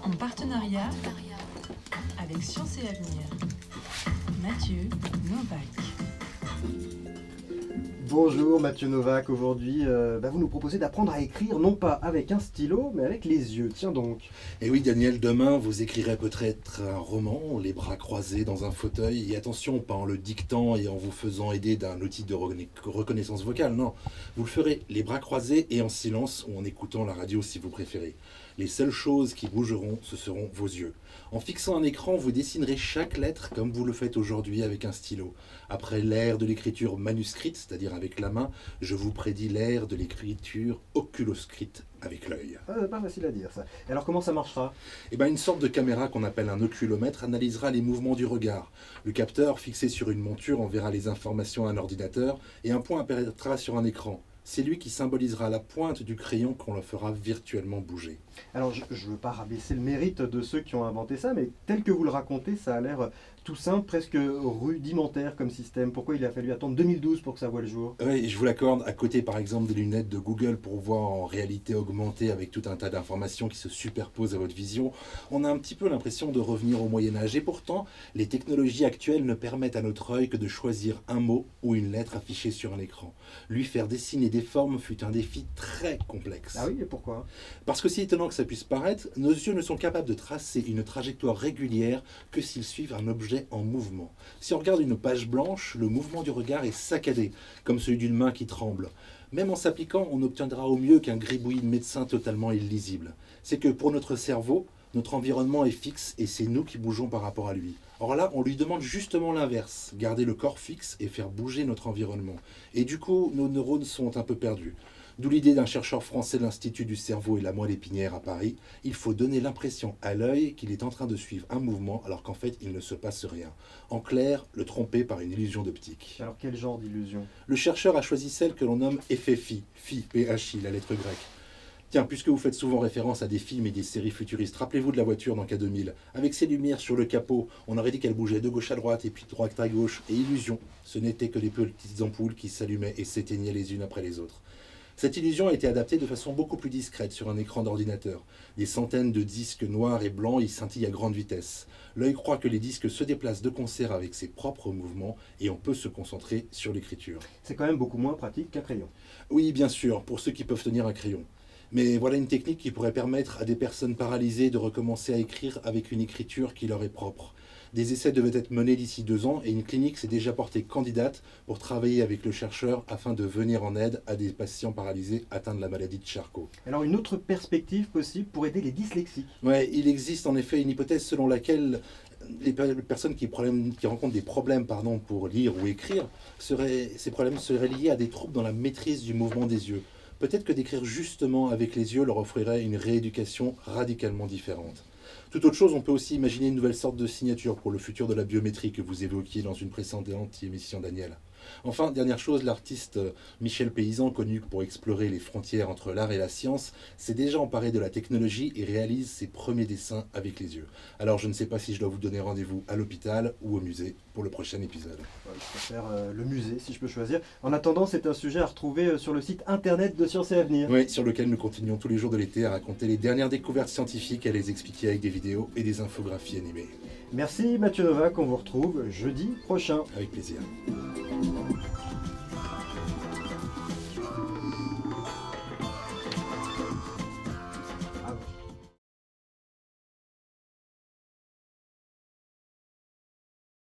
En partenariat avec Sciences et Avenir. Mathieu Novak. Bonjour Mathieu Novak, aujourd'hui vous nous proposez d'apprendre à écrire non pas avec un stylo mais avec les yeux, tiens donc. Et oui Daniel, demain vous écrirez peut-être un roman, les bras croisés dans un fauteuil, et attention, pas en le dictant et en vous faisant aider d'un outil de reconnaissance vocale, non. Vous le ferez les bras croisés et en silence ou en écoutant la radio si vous préférez. Les seules choses qui bougeront, ce seront vos yeux. En fixant un écran, vous dessinerez chaque lettre comme vous le faites aujourd'hui avec un stylo. Après l'ère de l'écriture manuscrite, c'est-à-dire avec la main, je vous prédis l'ère de l'écriture oculoscrite avec l'œil. Pas facile à dire ça. Et alors comment ça marchera? Une sorte de caméra qu'on appelle un oculomètre analysera les mouvements du regard. Le capteur fixé sur une monture enverra les informations à un ordinateur et un point apparaîtra sur un écran. C'est lui qui symbolisera la pointe du crayon qu'on le fera virtuellement bouger. Alors je ne veux pas rabaisser le mérite de ceux qui ont inventé ça, mais tel que vous le racontez, ça a l'air tout simple, presque rudimentaire comme système. Pourquoi il a fallu attendre 2012 pour que ça voie le jour? Oui, je vous l'accorde, à côté par exemple des lunettes de Google pour voir en réalité augmentée avec tout un tas d'informations qui se superposent à votre vision, on a un petit peu l'impression de revenir au Moyen-Âge. Et pourtant, les technologies actuelles ne permettent à notre œil que de choisir un mot ou une lettre affichée sur un écran. Lui faire dessiner des formes fut un défi très complexe. Ah oui, et pourquoi? Parce que si étonnant que ça puisse paraître, nos yeux ne sont capables de tracer une trajectoire régulière que s'ils suivent un objet en mouvement. Si on regarde une page blanche, le mouvement du regard est saccadé, comme celui d'une main qui tremble. Même en s'appliquant, on n'obtiendra au mieux qu'un gribouillis de médecin totalement illisible. C'est que pour notre cerveau, notre environnement est fixe et c'est nous qui bougeons par rapport à lui. Or là, on lui demande justement l'inverse, garder le corps fixe et faire bouger notre environnement. Et du coup, nos neurones sont un peu perdus. D'où l'idée d'un chercheur français de l'Institut du cerveau et la moelle épinière à Paris. Il faut donner l'impression à l'œil qu'il est en train de suivre un mouvement alors qu'en fait il ne se passe rien. En clair, le tromper par une illusion d'optique. Alors quel genre d'illusion? Le chercheur a choisi celle que l'on nomme effet phi, P-H-I, la lettre grecque. Tiens, puisque vous faites souvent référence à des films et des séries futuristes, rappelez-vous de la voiture dans K2000. Avec ses lumières sur le capot, on aurait dit qu'elle bougeait de gauche à droite et puis de droite à gauche. Et illusion, ce n'était que des petites ampoules qui s'allumaient et s'éteignaient les unes après les autres. Cette illusion a été adaptée de façon beaucoup plus discrète sur un écran d'ordinateur. Des centaines de disques noirs et blancs y scintillent à grande vitesse. L'œil croit que les disques se déplacent de concert avec ses propres mouvements et on peut se concentrer sur l'écriture. C'est quand même beaucoup moins pratique qu'un crayon. Oui, bien sûr, pour ceux qui peuvent tenir un crayon. Mais voilà une technique qui pourrait permettre à des personnes paralysées de recommencer à écrire avec une écriture qui leur est propre. Des essais devaient être menés d'ici 2 ans et une clinique s'est déjà portée candidate pour travailler avec le chercheur afin de venir en aide à des patients paralysés atteints de la maladie de Charcot. Alors une autre perspective possible pour aider les dyslexiques? Oui, il existe en effet une hypothèse selon laquelle les personnes qui rencontrent des problèmes pour lire ou écrire, ces problèmes seraient liés à des troubles dans la maîtrise du mouvement des yeux. Peut-être que d'écrire justement avec les yeux leur offrirait une rééducation radicalement différente. Toute autre chose, on peut aussi imaginer une nouvelle sorte de signature pour le futur de la biométrie que vous évoquiez dans une précédente émission, Daniel. Enfin, dernière chose, l'artiste Michel Paysan, connu pour explorer les frontières entre l'art et la science, s'est déjà emparé de la technologie et réalise ses premiers dessins avec les yeux. Alors je ne sais pas si je dois vous donner rendez-vous à l'hôpital ou au musée pour le prochain épisode. Je préfère le musée si je peux choisir. En attendant, c'est un sujet à retrouver sur le site internet de Sciences et Avenir. Oui, sur lequel nous continuons tous les jours de l'été à raconter les dernières découvertes scientifiques et à les expliquer avec des vidéos et des infographies animées. Merci Mathieu Novak, on vous retrouve jeudi prochain. Avec plaisir.